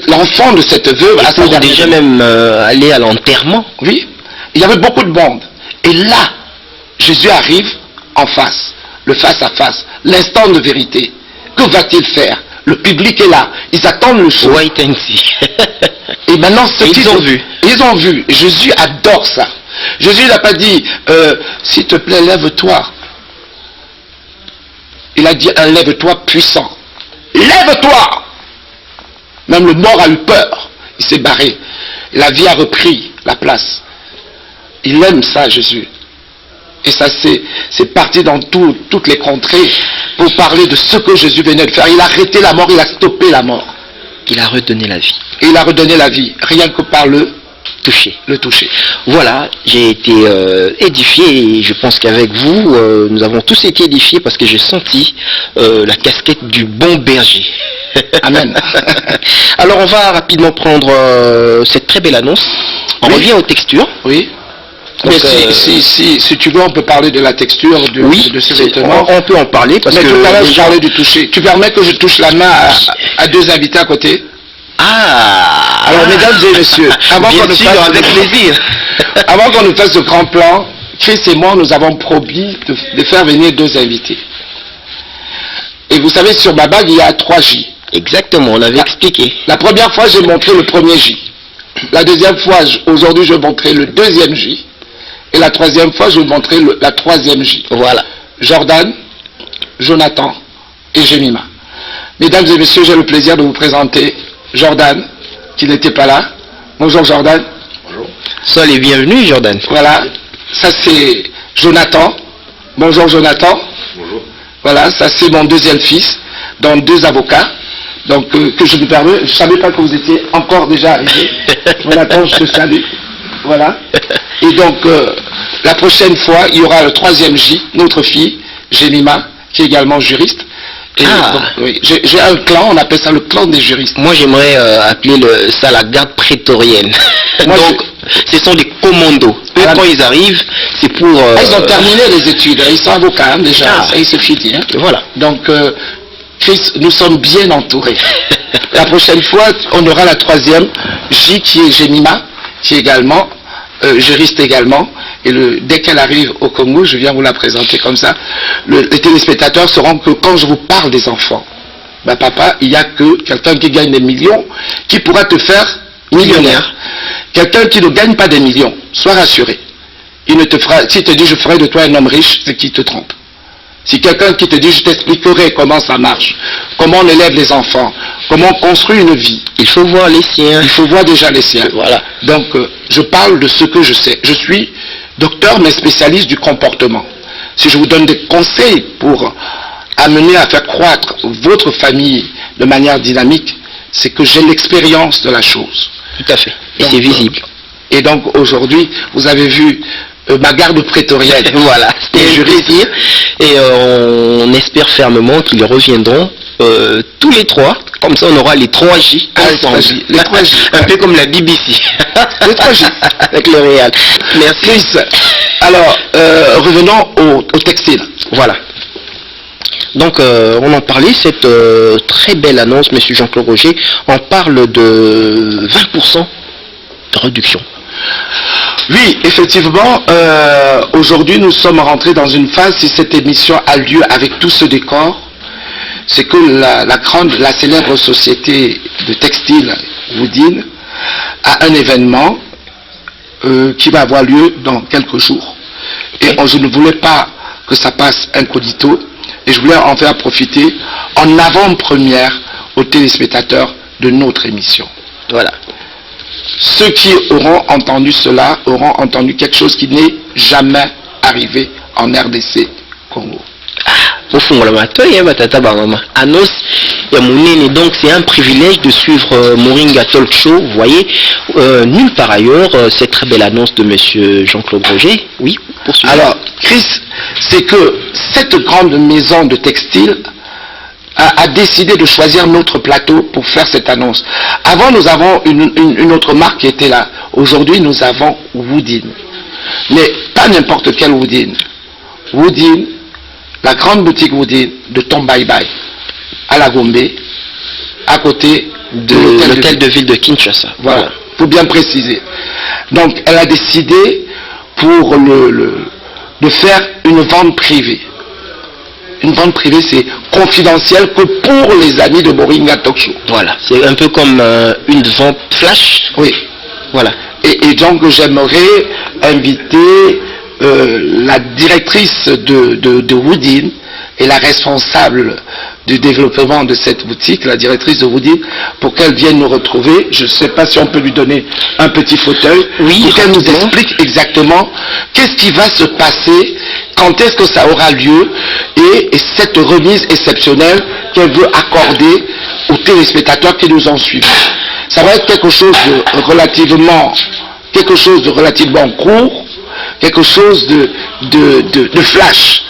l'enfant de cette veuve a déjà même allé à l'enterrement. Oui, il y avait beaucoup de monde. Et là, Jésus arrive en face, le face à face, l'instant de vérité. Que va-t-il faire? Le public est là, ils attendent le show. Wait and see. Et maintenant, ils ont vu. Ils ont vu. Jésus adore ça. Jésus n'a pas dit, s'il te plaît, lève-toi. Il a dit un lève-toi puissant. Lève-toi! Même le mort a eu peur. Il s'est barré. La vie a repris la place. Il aime ça, Jésus. Et ça, c'est parti dans toutes les contrées pour parler de ce que Jésus venait de faire. Il a arrêté la mort, il a stoppé la mort. Il a redonné la vie. Et il a redonné la vie, rien que par le toucher. Voilà, j'ai été édifié et je pense qu'avec vous, nous avons tous été édifiés parce que j'ai senti la casquette du bon berger. Amen. Alors on va rapidement prendre cette très belle annonce. On revient aux textures. Oui. Donc, mais si tu veux, on peut parler de la texture de ce vêtement. On peut en parler parce que tout à l'heure, je parlais du toucher. Tu permets que je touche la main à deux invités à côté? Ah. Alors, mesdames et messieurs, avant qu'on nous fasse ce grand plan, Chris et moi, nous avons promis de faire venir deux invités. Et vous savez, sur ma bague, il y a 3 J. Exactement, on l'avait expliqué. La première fois, j'ai montré le premier J. La deuxième fois, aujourd'hui, je vais montrer le deuxième J. Et la troisième fois, je vais montrer la 3e J. Voilà. Jordan, Jonathan et Jemima. Mesdames et messieurs, j'ai le plaisir de vous présenter Jordan, qui n'était pas là. Bonjour Jordan. Bonjour. Sois les bienvenus Jordan. Voilà. Ça c'est Jonathan. Bonjour Jonathan. Bonjour. Voilà, ça c'est mon deuxième fils, donc 2 avocats. Donc que je me permets, je ne savais pas que vous étiez encore déjà arrivé. Jonathan, je te salue. Voilà. Et donc, la prochaine fois, il y aura le 3e J, notre fille, Jemima, qui est également juriste. Et donc, oui, j'ai un clan, on appelle ça le clan des juristes. Moi, j'aimerais appeler ça la garde prétorienne. Donc, ce sont des commandos. Eux, quand ils arrivent, c'est pour... ils ont terminé les études, ils sont avocats déjà, ça il se finit. Voilà. Donc, Chris, nous sommes bien entourés. La prochaine fois, on aura la 3e J, qui est Jemima, qui est également juriste également, et dès qu'elle arrive au Congo, je viens vous la présenter comme ça, les téléspectateurs sauront que quand je vous parle des enfants, ben papa, il n'y a que quelqu'un qui gagne des millions qui pourra te faire millionnaire. Quelqu'un qui ne gagne pas des millions, sois rassuré. Il ne te fera, s'il te dit je ferai de toi un homme riche, c'est qu'il te trompe. Si quelqu'un qui te dit je t'expliquerai comment ça marche, comment on élève les enfants, comment on construit une vie. Il faut voir les siens. Il faut voir déjà les siens. Voilà. Donc je parle de ce que je sais. Je suis docteur mais spécialiste du comportement. Si je vous donne des conseils pour amener à faire croître votre famille de manière dynamique, c'est que j'ai l'expérience de la chose. Tout à fait. Et c'est visible. Et donc aujourd'hui, vous avez vu ma garde prétorienne. Voilà, c'était un plaisir. Et on espère fermement qu'ils reviendront tous les 3. Comme ça, on aura les 3 J. Les 3 J. Un peu comme la BBC. Les 3 J. Avec le Réal. Merci. Alors, revenons au textile. Voilà. Donc, on en parlait, cette très belle annonce, monsieur Jean-Claude Roger. On parle de 20% de réduction. Oui, effectivement, aujourd'hui nous sommes rentrés dans une phase, si cette émission a lieu avec tout ce décor, c'est que la célèbre société de textile Woodin a un événement qui va avoir lieu dans quelques jours. Et je ne voulais pas que ça passe incognito, et je voulais en faire profiter en avant-première aux téléspectateurs de notre émission. Voilà. Ceux qui auront entendu cela auront entendu quelque chose qui n'est jamais arrivé en RDC Congo. Donc c'est un privilège de suivre Moringa Talk Show, vous voyez, nulle part ailleurs, cette très belle annonce de monsieur Jean-Claude Roger. Oui, poursuivez. Alors, Chris, c'est que cette grande maison de textile a décidé de choisir notre plateau pour faire cette annonce. Avant, nous avons une autre marque qui était là. Aujourd'hui, nous avons Woodin. Mais pas n'importe quel Woodin. Woodin, la grande boutique Woodin de Tom Bye Bye, à la Gombe, à côté de l'hôtel de ville de Kinshasa. Voilà, pour bien préciser. Donc, elle a décidé de faire une vente privée. Une vente privée, c'est confidentiel que pour les amis de Moringa Talk Show. Voilà, c'est un peu comme une vente flash. Oui. Voilà. Et donc, j'aimerais inviter la directrice de Woodin et la responsable du développement de cette boutique, la directrice de Woodin, pour qu'elle vienne nous retrouver. Je ne sais pas si on peut lui donner un petit fauteuil, oui, pour qu'elle nous explique exactement qu'est-ce qui va se passer, quand est-ce que ça aura lieu, et cette remise exceptionnelle qu'elle veut accorder aux téléspectateurs qui nous ont suivis. Ça va être quelque chose de relativement court, quelque chose de flash.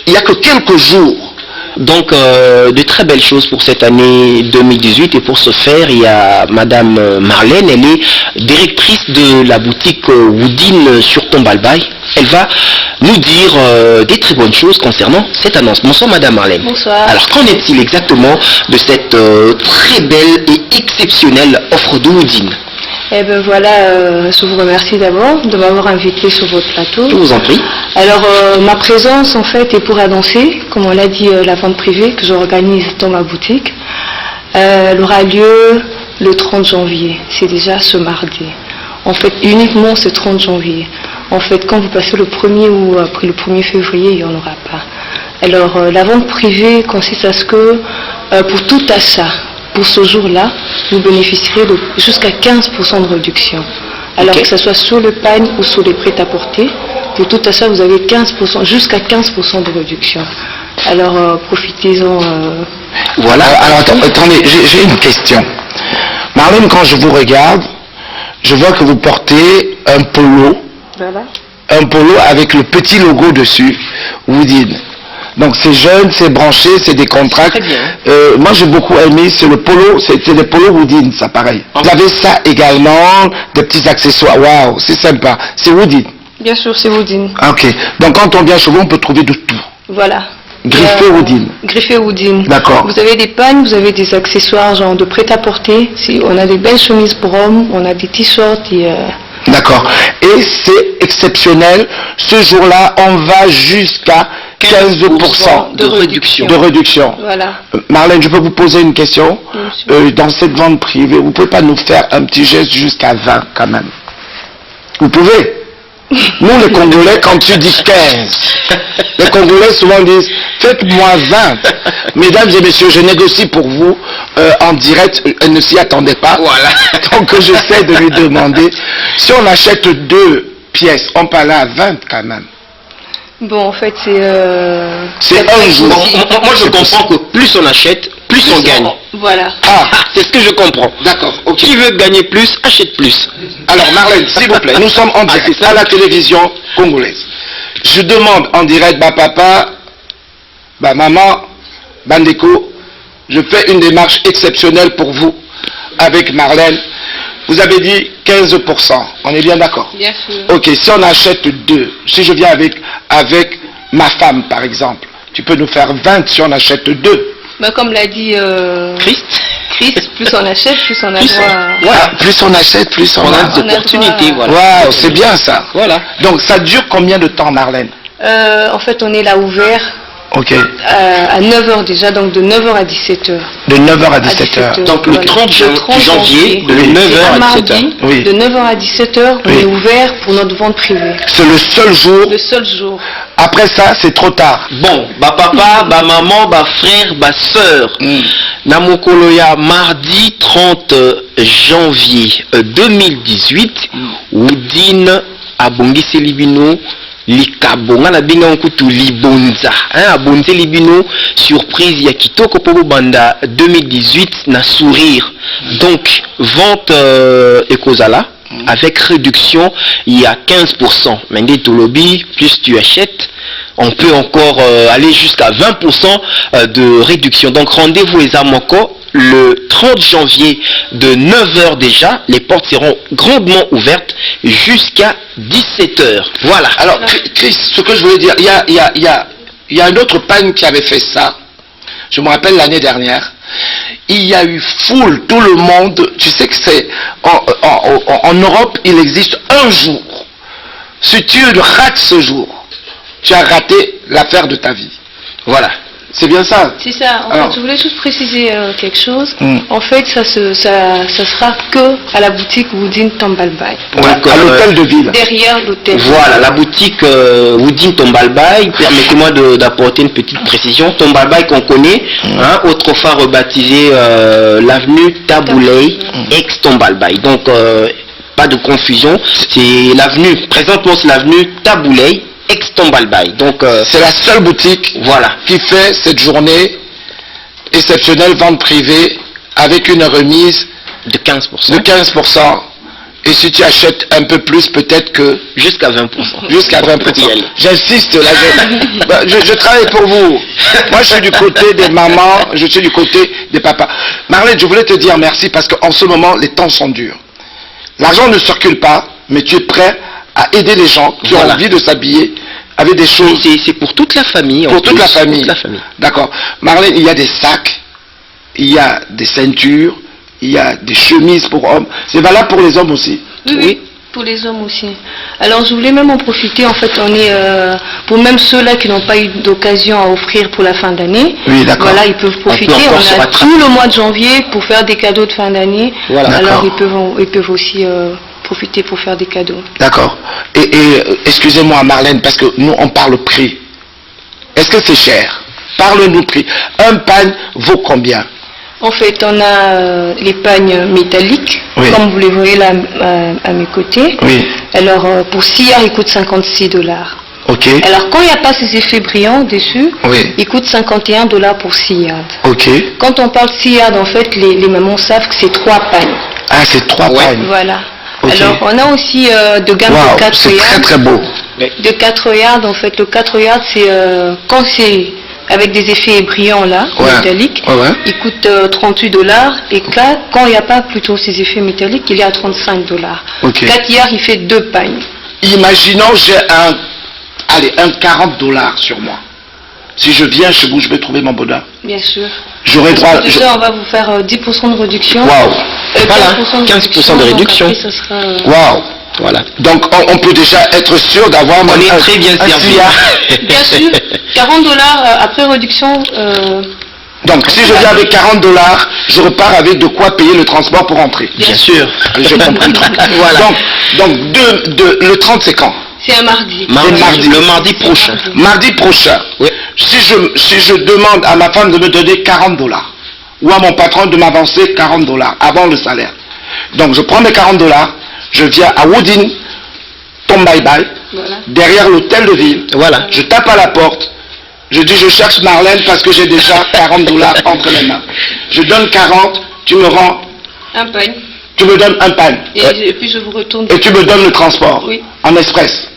Il n'y a que quelques jours. Donc, de très belles choses pour cette année 2018. Et pour ce faire, il y a Madame Marlène. Elle est directrice de la boutique Woodin sur Tombalbaye. Elle va nous dire des très bonnes choses concernant cette annonce. Bonsoir Madame Marlène. Bonsoir. Alors, qu'en est-il exactement de cette très belle et exceptionnelle offre de Woodin? Eh bien voilà, je vous remercie d'abord de m'avoir invité sur votre plateau. Je vous en prie. Alors ma présence en fait est pour annoncer, comme on l'a dit, la vente privée que j'organise dans ma boutique. Elle aura lieu le 30 janvier, c'est déjà ce mardi. En fait uniquement ce 30 janvier. En fait quand vous passez le 1er ou après le 1er février, il n'y en aura pas. Alors la vente privée consiste à ce que pour tout achat, pour ce jour-là, vous bénéficierez de jusqu'à 15% de réduction. Alors que ce soit sur le pagne ou sur les prêt-à-porter, pour tout achat, vous avez 15%, jusqu'à 15% de réduction. Alors profitez-en. Voilà, alors attendez, j'ai une question. Marlène, quand je vous regarde, je vois que vous portez un polo. Voilà. Un polo avec le petit logo dessus, Woodin. Donc c'est jeune, c'est branché, c'est des contrats. Très bien. Moi j'ai beaucoup aimé, c'est le polo, c'est des polos Woodin, ça pareil. Vous avez ça également, des petits accessoires, waouh, c'est sympa. C'est Woodin. Bien sûr, c'est Woodin. Ok, donc quand on vient chez vous, on peut trouver de tout. Voilà. Griffé Woodin. Griffé Woodin. D'accord. Vous avez des pagnes, vous avez des accessoires genre de prêt-à-porter. Si, on a des belles chemises pour hommes, on a des t-shirts et... D'accord. Et c'est exceptionnel. Ce jour-là, on va jusqu'à 15% de réduction. De réduction. Voilà. Marlène, je peux vous poser une question? Dans cette vente privée, vous ne pouvez pas nous faire un petit geste jusqu'à 20 quand même? Vous pouvez? Nous les Congolais, quand tu dis 15, les Congolais souvent disent faites-moi 20. Mesdames et messieurs, je négocie pour vous en direct, elle ne s'y attendait pas. Voilà. Donc j'essaie de lui demander si on achète 2 pièces, on peut aller à 20 quand même. Bon, en fait, c'est un jour. Moi je comprends que plus on achète, plus on gagne. Voilà. Ah, c'est ce que je comprends. D'accord, ok. Qui veut gagner plus, achète plus. Alors Marlène, s'il vous plaît, nous sommes en direct à la télévision congolaise. Je demande en direct, bah papa, bah maman, Bandeko, je fais une démarche exceptionnelle pour vous avec Marlène. Vous avez dit 15%, on est bien d'accord? Bien sûr. Ok, si on achète 2, si je viens avec ma femme par exemple, tu peux nous faire 20 si on achète 2. Bah, comme l'a dit Christ, plus on achète, plus on a droit. Voilà, plus on achète, plus on a d'opportunités. Voilà. Waouh, c'est bien ça. Voilà. Donc ça dure combien de temps, Marlène? En fait, on est là ouvert. Ok. À 9h déjà, donc de 9h à 17h. De 9h à 17h. Donc le 30 janvier, de 9h à 17h. Oui. De 9h à 17h, on est ouvert pour notre vente privée. C'est le seul jour? Le seul jour. Après ça, c'est trop tard. Bon, bah papa, bah maman, bah frère, bah sœur. Namokoloya, mardi 30 janvier 2018, Woodin Abongisi Libino. Likabonga na binga nkutu libonza abonze libino surprise ya kitoko pobo banda 2018 na sourire. Donc vente ekozala avec réduction il y a 15%. Mende tolobi, plus tu achètes, on peut encore aller jusqu'à 20% de réduction. Donc rendez-vous les Amoko le 30 janvier de 9h déjà, les portes seront grandement ouvertes jusqu'à 17h. Voilà. Alors, Chris, ce que je voulais dire, il y a un autre pagne qui avait fait ça. Je me rappelle l'année dernière, il y a eu foule, tout le monde. Tu sais que c'est en Europe, il existe un jour. Si tu rates ce jour, tu as raté l'affaire de ta vie. Voilà. C'est bien ça. C'est ça. En fait, je voulais juste préciser quelque chose. Mm. En fait, ça sera que à la boutique Woodin Tombalbaye. Ouais, à l'hôtel de ville. Derrière l'hôtel. Voilà, la boutique Woodin Tombalbaye. Permettez-moi d'apporter une petite précision. Tombalbaye qu'on connaît, hein, autrefois rebaptisé l'avenue Taboulay, ex-Tombalbaye. Donc, pas de confusion. C'est l'avenue, présentement c'est l'avenue Taboulay, ex-Tombalbaye. Donc, c'est la seule boutique, voilà, qui fait cette journée exceptionnelle vente privée avec une remise de 15%. de 15%. Et si tu achètes un peu plus, peut-être que jusqu'à 20%. Jusqu'à 20%. J'insiste, là, je travaille pour vous. Moi, je suis du côté des mamans, je suis du côté des papas. Marlène, je voulais te dire merci parce qu'en ce moment, les temps sont durs. L'argent ne circule pas, mais tu es prêt à aider les gens qui ont envie de s'habiller avec des choses. C'est pour toute la famille. Pour toute la famille. Toute la famille. D'accord. Marlène, il y a des sacs, il y a des ceintures, il y a des chemises pour hommes. C'est valable pour les hommes aussi. Oui, pour les hommes aussi. Alors je voulais même en profiter, en fait on est, pour même ceux-là qui n'ont pas eu d'occasion à offrir pour la fin d'année, oui, d'accord. Voilà, ils peuvent profiter, on a tout le mois de janvier pour faire des cadeaux de fin d'année, voilà, alors ils peuvent aussi profiter pour faire des cadeaux. D'accord. Et excusez-moi Marlène, parce que nous on parle prix. Est-ce que c'est cher? Parle-nous prix. Un pagne vaut combien? En fait, on a les pagnes métalliques, oui, comme vous les voyez là à mes côtés. Oui. Alors, pour 6 yards, il coûte $56. Ok. Alors, quand il n'y a pas ces effets brillants dessus, oui, il coûte $51 pour 6 yards. Ok. Quand on parle 6 yards, en fait, les mamans savent que c'est 3 pagnes. Ah, c'est 3 pagnes. Voilà. Okay. Alors, on a aussi de gamme de 4 yards. C'est très très beau. De 4 yards, en fait, le 4 yards, c'est quand c'est avec des effets brillants là, métalliques, il coûte $38. Et quand il n'y a pas plutôt ces effets métalliques, il est à $35. Okay. 4 yards, il fait 2 pagnes. Imaginons j'ai un $40 sur moi. Si je viens chez vous, je vais trouver mon bonheur. Bien sûr. J'aurai droit. Déjà, on va vous faire 10% de réduction. Waouh. Voilà, 15% de réduction. Donc après, ça sera, waouh. Voilà. Donc on peut déjà être sûr d'avoir on est très bien servi. Bien sûr. $40 après réduction. Donc si je viens avec $40, je repars avec de quoi payer le transport pour rentrer. Bien sûr. J'ai compris le truc. Voilà. Donc le 30 c'est quand? C'est un mardi. Le mardi prochain. Mardi prochain. Oui. Si je demande à ma femme de me donner $40 ou à mon patron de m'avancer $40 avant le salaire. Donc je prends mes $40, je viens à Woodin Tombalbaye, voilà, derrière l'hôtel de ville. Voilà. Je tape à la porte. Je dis je cherche Marlène parce que j'ai déjà $40 entre les mains. Je donne 40, tu me rends un pagne. Tu me donnes un pagne. Et puis je vous retourne. Et tu me donnes le transport. Oui. En express.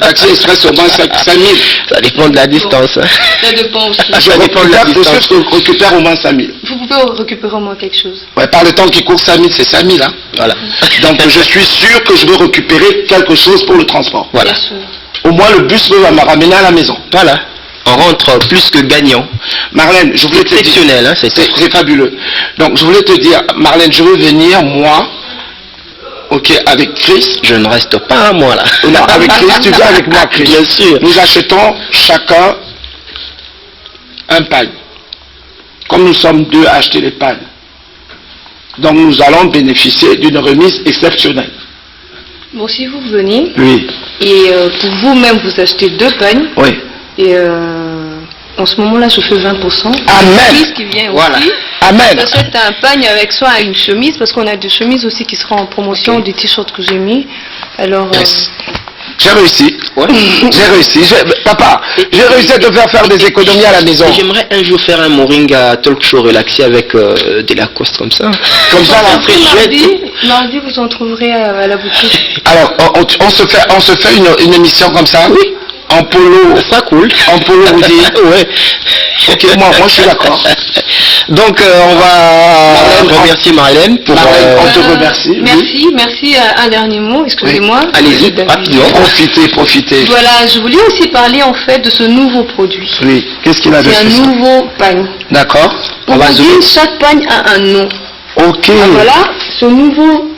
Taxi express au moins 5 000. Ça dépend de la distance. Hein. Ça dépend aussi. Je récupère au moins 5 000. Vous pouvez récupérer au moins quelque chose. Ouais, par le temps qui court 5 000, c'est 5 000. Hein. Voilà. Donc je suis sûr que je vais récupérer quelque chose pour le transport. Voilà. Bien sûr. Au moins le bus va me ramener à la maison. Voilà. On rentre plus que gagnant. Marlène, je voulais te dire... Exceptionnel, hein, c'est fabuleux. Donc je voulais te dire, Marlène, je veux venir, moi, ok, avec Chris. Je ne reste pas, moi, là. Non, avec Chris, tu viens avec moi, Chris. Bien sûr. Nous achetons chacun un pagne. Comme nous sommes deux à acheter les pagnes. Donc nous allons bénéficier d'une remise exceptionnelle. Bon, si vous venez, oui, et pour vous-même, vous achetez 2 pagnes. Oui. Et en ce moment-là, je fais 20%. Amen. Qui vient voilà. Aussi. Amen. J'achète un pagne avec soit une chemise, parce qu'on a des chemises aussi qui seront en promotion, des t-shirts que j'ai mis. Alors... Yes. J'ai réussi. Ouais. J'ai réussi. Papa, j'ai réussi à te faire des économies à la maison. J'aimerais un jour faire un Moringa talk show relaxé avec des Lacoste comme ça. Comme ça, là. Mardi, vous en trouverez à la boutique. Alors, on se fait une émission comme ça. Oui. En polo. Ça cool. En polo, vous dites. Ouais. Ok, moi je suis d'accord. Donc, on va remercier. remercier Marlène pour... Marlène, on te remercie. Merci. Un dernier mot, excusez-moi. Oui. Allez-y, rapidement. Profitez. Voilà, je voulais aussi parler en fait de ce nouveau produit. Oui, qu'est-ce qu'il a de C'est un spécial? nouveau pagne. D'accord. On va zoomer. Chaque pagne a un nom. Ok. Voilà, ce nouveau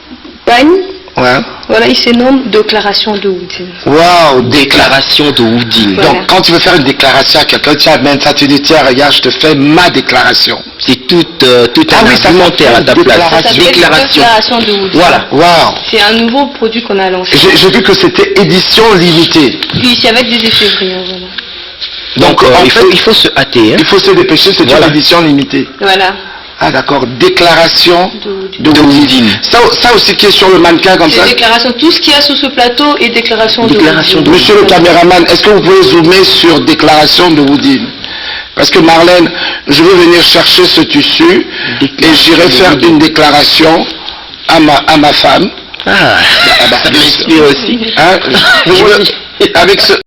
pagne, Ouais. voilà, il se nomme déclaration de Woodin. Waouh, Déclaration de Woodin. Voilà. Donc, quand tu veux faire une déclaration à quelqu'un, tu amènes ça, tu dis, tiens, regarde, je te fais ma déclaration. C'est tout Ah un oui, ça argumentaire à ta s'appelle place. Ça s'appelle déclaration de Woodin. Voilà. Waouh. C'est un nouveau produit qu'on a lancé. J'ai vu que c'était édition limitée. Puis c'est avec des effets brillants, voilà. Donc, en fait, il faut se hâter. Hein. il faut se dépêcher, c'est Voilà. une édition limitée. Voilà. Ah d'accord, déclaration De de Woodin. Ça aussi qui est sur le mannequin comme ça. C'est déclaration, tout ce qu'il y a sur ce plateau est déclaration Déclaration de Woodin. Monsieur le caméraman, est-ce que vous pouvez zoomer sur déclaration de Woodin? Parce que Marlène, je veux venir chercher ce tissu et j'irai faire une déclaration à ma femme. Ah, ça m'inspire aussi. Hein, avec ce...